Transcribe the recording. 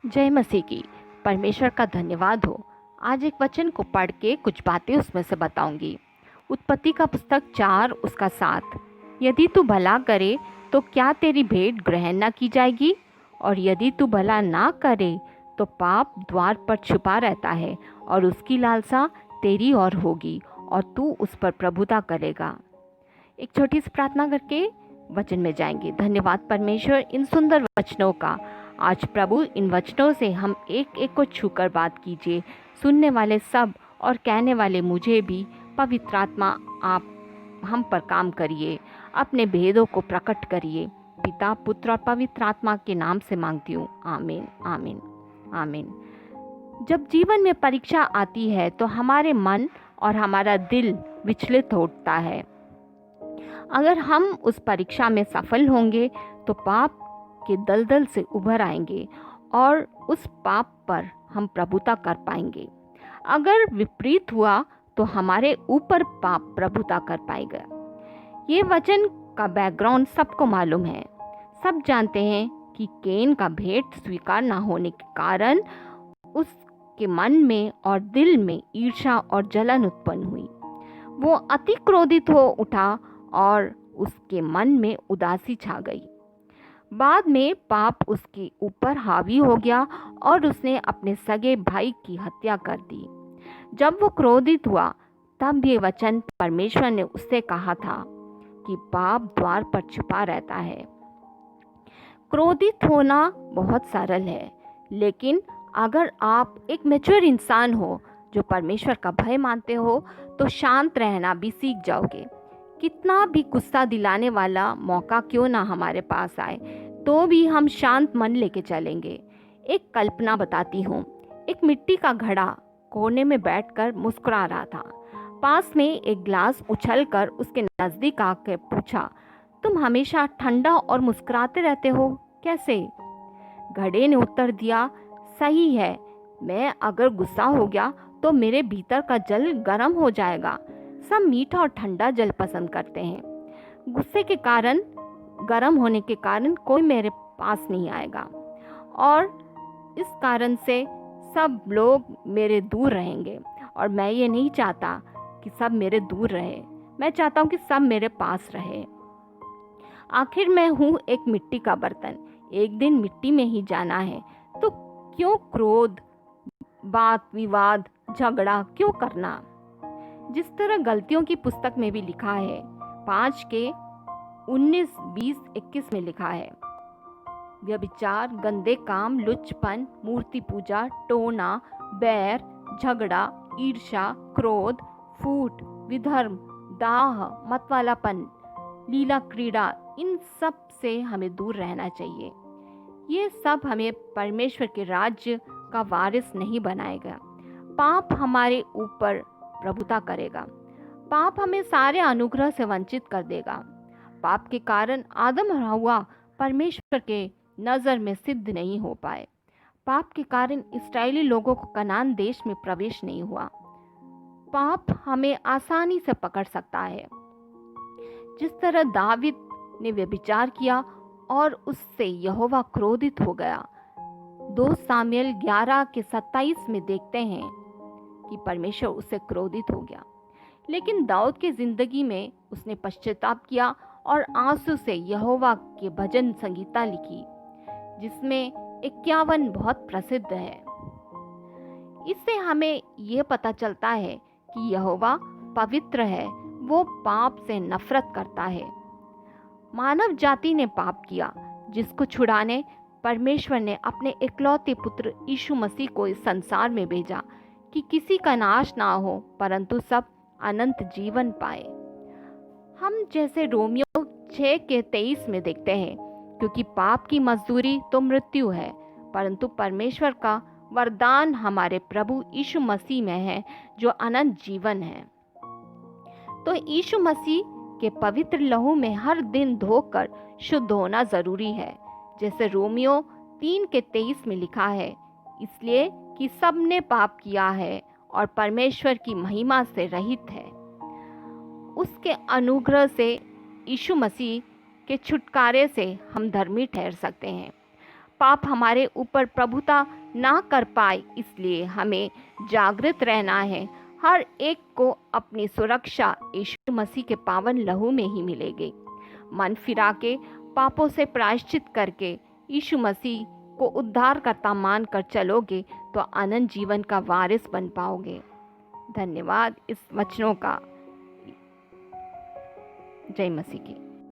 जय मसीह की। परमेश्वर का धन्यवाद हो। आज एक वचन को पढ़ के कुछ बातें उसमें से बताऊंगी। उत्पत्ति का पुस्तक 4 उसका 7। यदि तू भला करे तो क्या तेरी भेंट ग्रहण न की जाएगी, और यदि तू भला ना करे तो पाप द्वार पर छुपा रहता है और उसकी लालसा तेरी ओर होगी और तू उस पर प्रभुता करेगा। एक छोटी सी प्रार्थना करके वचन में जाएंगे। धन्यवाद परमेश्वर इन सुंदर वचनों का। आज प्रभु इन वचनों से हम एक एक को छूकर बात कीजिए। सुनने वाले सब और कहने वाले मुझे भी पवित्र आत्मा आप हम पर काम करिए, अपने भेदों को प्रकट करिए। पिता, पुत्र और पवित्र आत्मा के नाम से मांगती हूँ। आमीन आमीन आमीन। जब जीवन में परीक्षा आती है तो हमारे मन और हमारा दिल विचलित होता है। अगर हम उस परीक्षा में सफल होंगे तो पाप के दलदल से उभर आएंगे और उस पाप पर हम प्रभुता कर पाएंगे। अगर विपरीत हुआ तो हमारे ऊपर पाप प्रभुता कर पाएगा। ये वचन का बैकग्राउंड सबको मालूम है। सब जानते हैं कि केन का भेंट स्वीकार न होने के कारण उसके मन में और दिल में ईर्ष्या और जलन उत्पन्न हुई। वो अति क्रोधित हो उठा और उसके मन में उदासी छा गई। बाद में पाप उसके ऊपर हावी हो गया और उसने अपने सगे भाई की हत्या कर दी। जब वो क्रोधित हुआ तब ये वचन परमेश्वर ने उससे कहा था कि पाप द्वार पर छुपा रहता है। क्रोधित होना बहुत सरल है, लेकिन अगर आप एक मैच्योर इंसान हो जो परमेश्वर का भय मानते हो तो शांत रहना भी सीख जाओगे। कितना भी गुस्सा दिलाने वाला मौका क्यों ना हमारे पास आए तो भी हम शांत मन लेके चलेंगे। एक कल्पना बताती हूँ। एक मिट्टी का घड़ा कोने में बैठकर मुस्कुरा रहा था। पास में एक ग्लास उछलकर उसके नजदीक आकर पूछा, तुम हमेशा ठंडा और मुस्कुराते रहते हो, कैसे? घड़े ने उत्तर दिया, सही है, मैं अगर गुस्सा हो गया तो मेरे भीतर का जल गर्म हो जाएगा। सब मीठा और ठंडा जल पसंद करते हैं। गुस्से के कारण, गर्म होने के कारण कोई मेरे पास नहीं आएगा और इस कारण से सब लोग मेरे दूर रहेंगे। और मैं ये नहीं चाहता कि सब मेरे दूर रहे, मैं चाहता हूँ कि सब मेरे पास रहे। आखिर मैं हूँ एक मिट्टी का बर्तन, एक दिन मिट्टी में ही जाना है, तो क्यों क्रोध, बात विवाद, झगड़ा क्यों करना? जिस तरह गलतियों की पुस्तक में भी लिखा है, 5 के 19, 20, 21 में लिखा है, व्यभिचार, गंदे काम, लुच्चपन, मूर्ति पूजा, टोना, बैर, झगड़ा, ईर्ष्या, क्रोध, फूट, विधर्म, दाह, मतवालापन, लीला क्रीड़ा, इन सब से हमें दूर रहना चाहिए। ये सब हमें परमेश्वर के राज्य का वारिस नहीं बनाएगा। पाप हमारे ऊपर प्रभुता करेगा। पाप हमें सारे अनुग्रह से वंचित कर देगा। पाप के कारण आदम और हव्वा परमेश्वर के नज़र में सिद्ध नहीं हो पाए। पाप के कारण इस्राएली लोगों को कनान देश में प्रवेश नहीं हुआ। पाप हमें आसानी से पकड़ सकता है। जिस तरह दावीद ने व्यभिचार किया और उससे यहोवा क्रोधित हो गया। 2 सामुएल 11 के 27 में देखते हैं कि परमेश्वर उससे क्रोधित हो गया। लेकिन दाऊद की जिंदगी में उसने पश्चाताप किया और आंसू से यहोवा के भजन संगीता लिखी, जिसमें 51 बहुत प्रसिद्ध है। इससे हमें यह पता चलता है कि यहोवा पवित्र है, वो पाप से नफरत करता है। मानव जाति ने पाप किया, जिसको छुड़ाने परमेश्वर ने अपने इकलौते पुत्र यीशु मसीह को इस संसार में भेजा कि किसी का नाश ना हो परंतु सब अनंत जीवन पाए। हम जैसे रोमियो 6 के 23 में देखते हैं, क्योंकि पाप की मजदूरी तो मृत्यु है, परंतु परमेश्वर का वरदान हमारे प्रभु यीशु मसीह में है, जो अनंत जीवन है। तो यीशु मसीह के पवित्र लहू में हर दिन धोकर शुद्ध होना जरूरी है, जैसे रोमियो 3 के 23 में लिखा है, इसलिए कि सबने पाप किया है और परमेश्वर की महिमा से रहित है। उसके अनुग्रह से, यीशु मसीह के छुटकारे से हम धर्मी ठहर सकते हैं। पाप हमारे ऊपर प्रभुता ना कर पाए, इसलिए हमें जागृत रहना है। हर एक को अपनी सुरक्षा यीशु मसीह के पावन लहू में ही मिलेगी। मन फिरा के पापों से प्रायश्चित करके यीशु मसीह को उद्धारकर्ता मानकर चलोगे तो अनंत जीवन का वारिस बन पाओगे। धन्यवाद इस वचनों का। जय मसीह की।